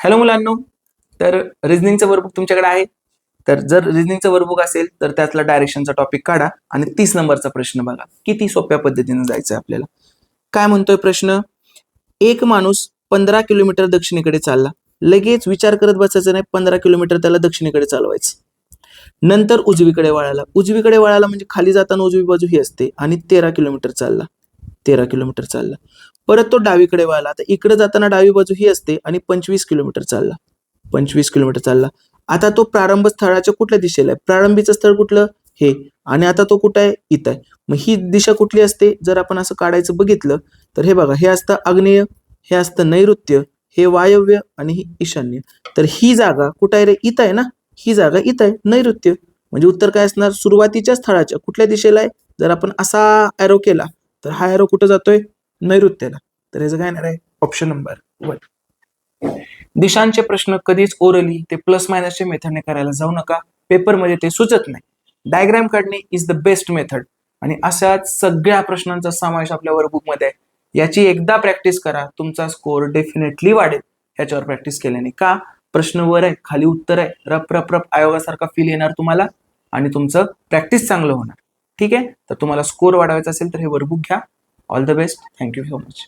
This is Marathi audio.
हॅलो मुलांनो, तर रिझनिंगचं वर्कबुक तुमच्याकडे आहे. तर जर रिझनिंगचं वर्कबुक असेल तर त्यातला डायरेक्शनचा टॉपिक काढा आणि 30 नंबरचा प्रश्न बघा. किती सोप्या पद्धतीने जायचं आपल्याला. काय म्हणतोय प्रश्न? एक माणूस 15 किलोमीटर दक्षिणेकडे चालला. लगेच विचार करत बसायचं नाही, 15 किलोमीटर त्याला दक्षिणेकडे चालवायचं. नंतर उजवीकडे वळाला. उजवीकडे वळाला म्हणजे खाली जाताना उजवी बाजू ही असते आणि 13 किलोमीटर चालला. 13 किलोमीटर चालला. परत तो डावीकडे वळाला. आता इकडे जाताना डावी बाजू ही असते आणि 25 किलोमीटर चालला. 25 किलोमीटर चालला. आता तो प्रारंभ स्थळाच्या कुठल्या दिशेला आहे? प्रारंभीचं स्थळ कुठलं? हे. आणि आता तो कुठं आहे? इथं आहे. मग ही दिशा कुठली असते? जर आपण असं काढायचं बघितलं तर हे बघा, हे असतं आग्नेय, हे असतं नैऋत्य, हे वायव्य आणि ही ईशान्य. तर ही जागा कुठं आहे रे? इथं आहे ना. ही जागा इथं आहे, नैऋत्य. म्हणजे उत्तर काय असणार? सुरुवातीच्या स्थळाच्या कुठल्या दिशेला आहे? जर आपण असा ॲरो केला तर हा ॲरो कुठं जातोय? नैऋत्यला. तर ह्याचं काय येणार आहे? Option number 1. दिशांचे प्रश्न कधीच ओरली ते प्लस मायनसच्या मेथडने करायला जाऊ नका. पेपरमध्ये ते सुचत नाही. डायग्राम काढणे इज द बेस्ट मेथड. आणि अशाच सगळ्या प्रश्नांचा समावेश आपल्या वर्कबुकमध्ये आहे. याची एकदा प्रॅक्टिस करा, तुमचा स्कोअर डेफिनेटली वाढेल याच्यावर प्रॅक्टिस केल्याने. का? प्रश्न वर आहे, खाली उत्तर आहे, रप रप रप आयोगासारखा फील येणार तुम्हाला आणि तुमचं प्रॅक्टिस चांगलं होणार. ठीक आहे. तर तुम्हाला स्कोअर वाढवायचा असेल तर हे वर्कबुक घ्या. All the best. Thank you so much.